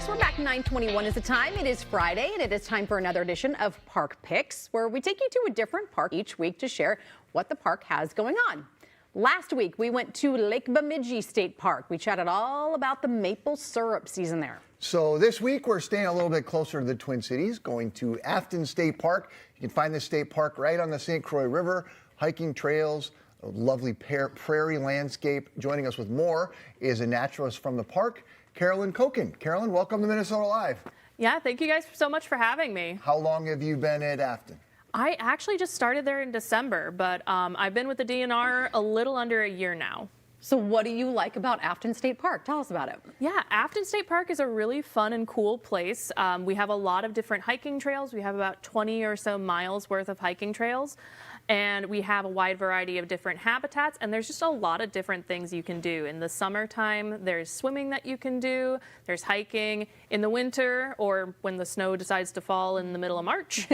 folks. We're back. 9:21 is the time. It is Friday, and it is time for another edition of Park Picks, where we take you to a different park each week to share what the park has going on. Last week, we went to Lake Bemidji State Park. We chatted all about the maple syrup season there. So this week, we're staying a little bit closer to the Twin Cities, going to Afton State Park. You can find this state park right on the St. Croix River, hiking trails, a lovely prairie landscape. Joining us with more is a naturalist from the park, Carolyn Kocken. Carolyn, welcome to Minnesota Live. Yeah, thank you guys so much for having me. How long have you been at Afton? I actually just started there in December, but I've been with the DNR a little under a year now. So what do you like about Afton State Park? Tell us about it. Yeah, Afton State Park is a really fun and cool place. We have a lot of different hiking trails. We have about 20 or so miles worth of hiking trails. And we have a wide variety of different habitats, and there's just a lot of different things you can do. In the summertime, there's swimming that you can do, there's hiking. In the winter, or when the snow decides to fall in the middle of March,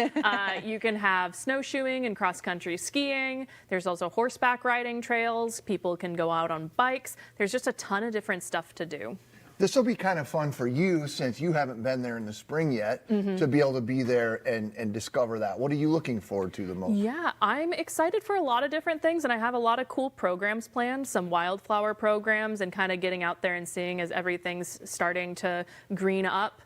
you can have snowshoeing and cross-country skiing. There's also horseback riding trails. People can go out on bikes. There's just a ton of different stuff to do. This will be kind of fun for you, since you haven't been there in the spring yet, to be able to be there and discover that. What are you looking forward to the most? Yeah, I'm excited for a lot of different things, and I have a lot of cool programs planned, some wildflower programs, and kind of getting out there and seeing as everything's starting to green up.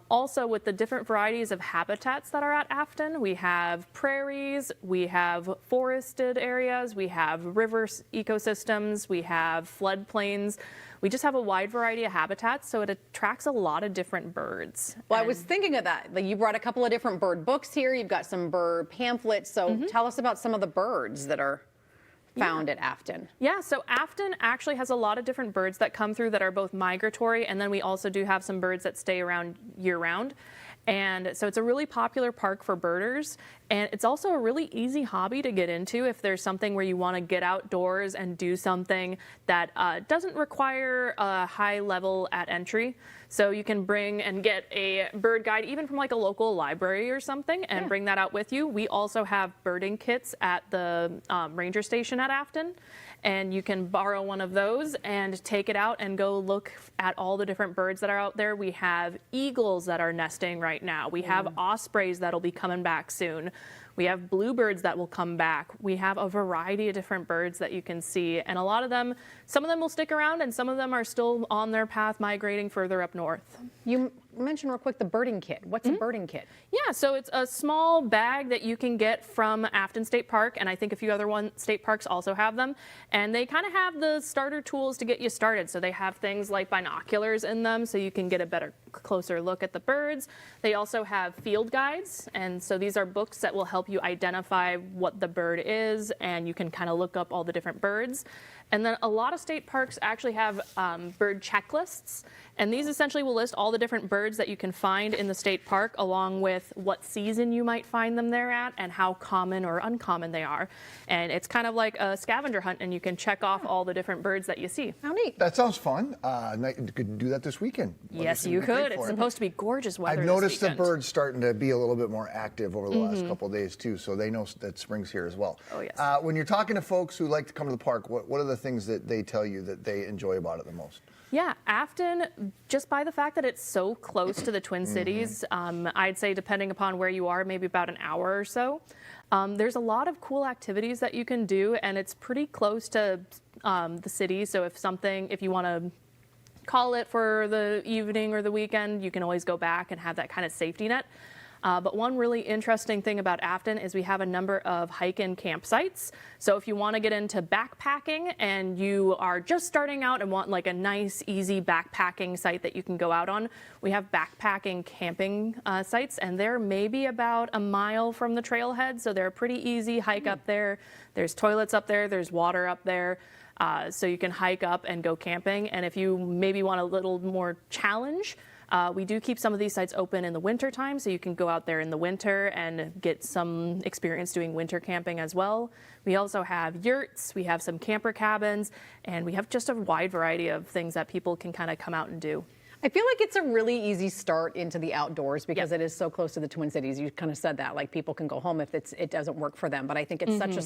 Also, with the different varieties of habitats that are at Afton, we have prairies, we have forested areas, we have river ecosystems, we have floodplains. We just have a wide variety of habitats, so it attracts a lot of different birds. Well, I was thinking of that. Like, you brought a couple of different bird books here. You've got some bird pamphlets. So tell us about some of the birds that are found at Afton. Yeah, so Afton actually has a lot of different birds that come through that are both migratory, and then we also do have some birds that stay around year-round. And so it's a really popular park for birders, and it's also a really easy hobby to get into if there's something where you want to get outdoors and do something that doesn't require a high level at entry. So you can bring and get a bird guide even from like a local library or something and bring that out with you. We also have birding kits at the ranger station at Afton, and you can borrow one of those and take it out and go look at all the different birds that are out there. We have eagles that are nesting right now. We have ospreys that'll be coming back soon. We have bluebirds that will come back. We have a variety of different birds that you can see, and a lot of them, some of them will stick around, and some of them are still on their path migrating further up north. You mentioned real quick the birding kit. What's a birding kit? Yeah, so it's a small bag that you can get from Afton State Park, and I think a few other state parks also have them. And they kind of have the starter tools to get you started. So they have things like binoculars in them, so you can get a better, closer look at the birds. They also have field guides, and so these are books that will help you identify what the bird is, and you can kind of look up all the different birds. And then a lot of state parks actually have bird checklists, and these essentially will list all the different birds that you can find in the state park, along with what season you might find them there at and how common or uncommon they are. And it's kind of like a scavenger hunt, and you can check off all the different birds that you see. How neat. That sounds fun. You could do that this weekend. Yes, you could. It's supposed to be gorgeous weather. I've noticed this the birds starting to be a little bit more active over the last couple of days too, so they know that spring's here as well. Oh, yes. When you're talking to folks who like to come to the park, what are the things that they tell you that they enjoy about it the most? Yeah, Afton, just by the fact that it's so close to the Twin Cities, I'd say depending upon where you are, maybe about an hour or so. There's a lot of cool activities that you can do, and it's pretty close to the city. So if you want to call it for the evening or the weekend, you can always go back and have that kind of safety net. But one really interesting thing about Afton is we have a number of hike-in campsites. So if you want to get into backpacking and you are just starting out and want like a nice, easy backpacking site that you can go out on, we have backpacking camping sites, and they're maybe about a mile from the trailhead. So they're a pretty easy hike up there. There's toilets up there. There's water up there. So you can hike up and go camping. And if you maybe want a little more challenge, we do keep some of these sites open in the winter time, so you can go out there in the winter and get some experience doing winter camping as well. We also have yurts, we have some camper cabins, and we have just a wide variety of things that people can kind of come out and do. I feel like it's a really easy start into the outdoors because it is so close to the Twin Cities. You kind of said that, like people can go home if it doesn't work for them. But I think it's such a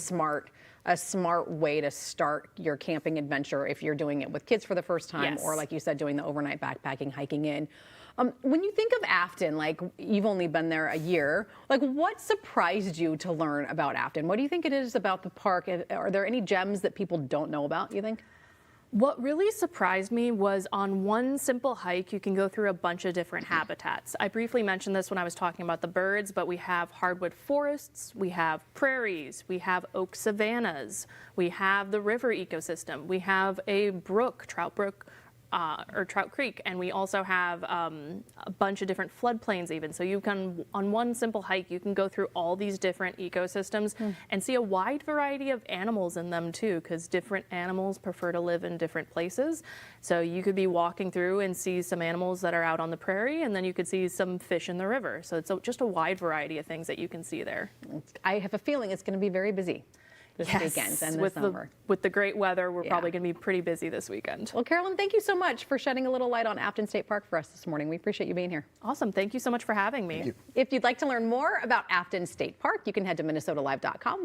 smart way to start your camping adventure if you're doing it with kids for the first time, or like you said, doing the overnight backpacking, hiking in. When you think of Afton, like you've only been there a year, like what surprised you to learn about Afton? What do you think it is about the park? Are there any gems that people don't know about, you think? What really surprised me was on one simple hike, you can go through a bunch of different habitats. I briefly mentioned this when I was talking about the birds, but we have hardwood forests, we have prairies, we have oak savannas, we have the river ecosystem, we have a brook, Trout Brook, or Trout Creek, and we also have a bunch of different floodplains even. So you can, on one simple hike, you can go through all these different ecosystems and see a wide variety of animals in them too, because different animals prefer to live in different places. So you could be walking through and see some animals that are out on the prairie, and then you could see some fish in the river. So it's just a wide variety of things that you can see there. I have a feeling it's going to be very busy this weekend and this summer. With the great weather, we're probably going to be pretty busy this weekend. Well, Carolyn, thank you so much for shedding a little light on Afton State Park for us this morning. We appreciate you being here. Awesome. Thank you so much for having me. Thank you. If you'd like to learn more about Afton State Park, you can head to minnesotalive.com.